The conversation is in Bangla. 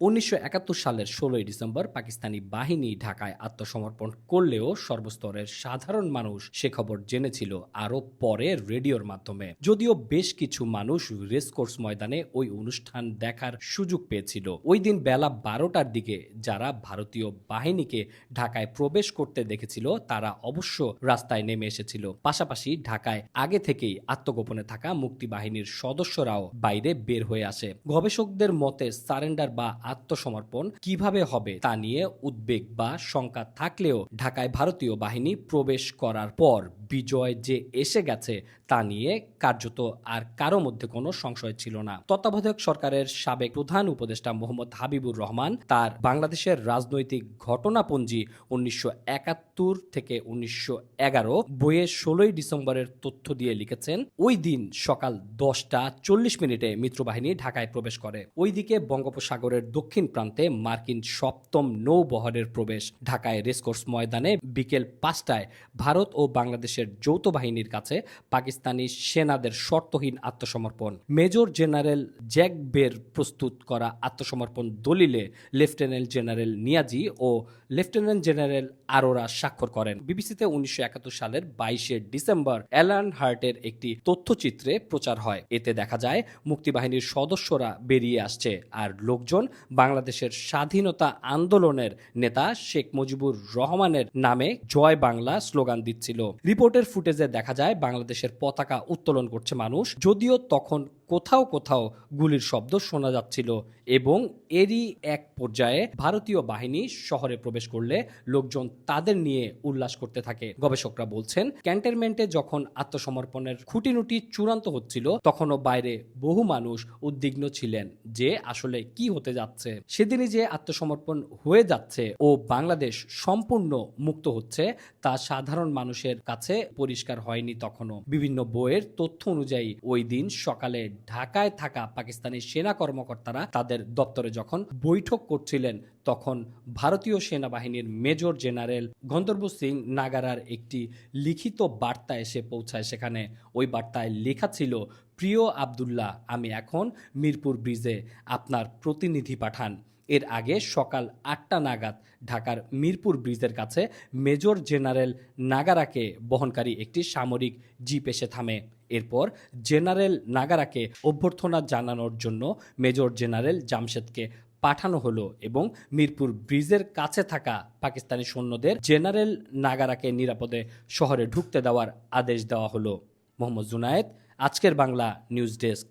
1971 সালের 16 ডিসেম্বর পাকিস্তানি বাহিনী ঢাকায় আত্মসমর্পণ করলেও সর্বস্তরের সাধারণ মানুষ সে খবর জেনেছিল আরও পরে রেডিওর মাধ্যমে। যদিও বেশ কিছু মানুষ রেসকোর্স ময়দানে ওই অনুষ্ঠান দেখার সুযোগ পেয়েছিল। ওই দিন বেলা 12টার দিকে যারা ভারতীয় বাহিনীকে ঢাকায় প্রবেশ করতে দেখেছিল তারা অবশ্য রাস্তায় নেমে এসেছিল। পাশাপাশি ঢাকায় আগে থেকেই আত্মগোপনে থাকা মুক্তিবাহিনীর সদস্যরাও বাইরে বের হয়ে আসে। গবেষকদের মতে সারেন্ডার বা আত্মসমর্পণ কিভাবে হবে তা নিয়ে উদ্বেগ বা শঙ্কা থাকলেও ঢাকায় ভারতীয় বাহিনী প্রবেশ করার পর বিজয় যে এসে গেছে তা নিয়ে কার্যত আর কারো মধ্যে কোনো সংশয় ছিল না। তত্ত্বাবধায়ক সরকারের সাবেক প্রধান উপদেষ্টা মোহাম্মদ হাবিবুর রহমান তার বাংলাদেশের রাজনৈতিক ঘটনাপঞ্জি 1971 থেকে 1911 বইয়ে 16 ডিসেম্বরের তথ্য দিয়ে লিখেছেন, ওই দিন সকাল 10:40 মিত্রবাহিনী ঢাকায় প্রবেশ করে। ওইদিকে বঙ্গোপসাগরের দক্ষিণ প্রান্তে মার্কিন 7ম নৌবহরের প্রবেশ। ঢাকায় রেসকোর্স ময়দানে বিকেল 5টায় ভারত ও বাংলাদেশের যৌথ বাহিনীর কাছে পাকিস্তানি সেনাদের শর্তহীন আত্মসমর্পণ। মেজর জেনারেল জ্যাক বের প্রস্তুত করা আত্মসমর্পণ দলিলে লেফটেন্যান্ট জেনারেল নিয়াজি ও লেফটেন্যান্ট জেনারেল আরোরা স্বাক্ষর করেন। বিবিসিতে 1971 সালের 22 ডিসেম্বর অ্যালান হার্টের একটি তথ্যচিত্রে প্রচার হয়। এতে দেখা যায় মুক্তিবাহিনীর সদস্যরা বেরিয়ে আসছে আর লোকজন বাংলাদেশের স্বাধীনতা আন্দোলনের নেতা শেখ মুজিবুর রহমানের নামে জয় বাংলা স্লোগান দিচ্ছিল। রিপোর্টের ফুটেজে দেখা যায় বাংলাদেশের পতাকা উত্তোলন করছে মানুষ, যদিও তখন কোথাও কোথাও গুলির শব্দ শোনা যাচ্ছিল এবং এরই এক পর্যায়ে ভারতীয় বাহিনী শহরে প্রবেশ করলে লোকজন তাদের নিয়ে উল্লাস করতে থাকে। গবেষকরা বলছেন, ক্যান্টনমেন্টে যখন আত্মসমর্পণের খুঁটিনুটি চূড়ান্ত হচ্ছিল তখনও বাইরে বহু মানুষ উদ্বিগ্ন ছিলেন যে আসলে কি হতে যাচ্ছে। সেদিনই যে আত্মসমর্পণ হয়ে যাচ্ছে ও বাংলাদেশ সম্পূর্ণ মুক্ত হচ্ছে তা সাধারণ মানুষের কাছে পরিষ্কার হয়নি তখনও। বিভিন্ন বইয়ের তথ্য অনুযায়ী ওই দিন সকালে ঢাকায় থাকা পাকিস্তানি সেনা কর্মকর্তারা তাদের দপ্তরে যখন বৈঠক করছিলেন তখন ভারতীয় সেনাবাহিনীর মেজর জেনারেল গন্ধর্ব সিং নাগারার একটি লিখিত বার্তা এসে পৌঁছায় সেখানে। ওই বার্তায় লেখা ছিল, প্রিয় আবদুল্লাহ, আমি এখন মিরপুর ব্রিজে, আপনার প্রতিনিধি পাঠান। এর আগে সকাল 8টা নাগাদ ঢাকার মিরপুর ব্রিজের কাছে মেজর জেনারেল নাগারাকে বহনকারী একটি সামরিক জিপ এসে থামে। এরপর জেনারেল নাগারাকে অভ্যর্থনা জানানোর জন্য মেজর জেনারেল জামশেদকে পাঠানো হলো এবং মিরপুর ব্রিজের কাছে থাকা পাকিস্তানি সৈন্যদের জেনারেল নাগারাকে নিরাপদে শহরে ঢুকতে দেওয়ার আদেশ দেওয়া হলো। মোহাম্মদ জুনায়েদ, আজকের বাংলা নিউজ ডেস্ক।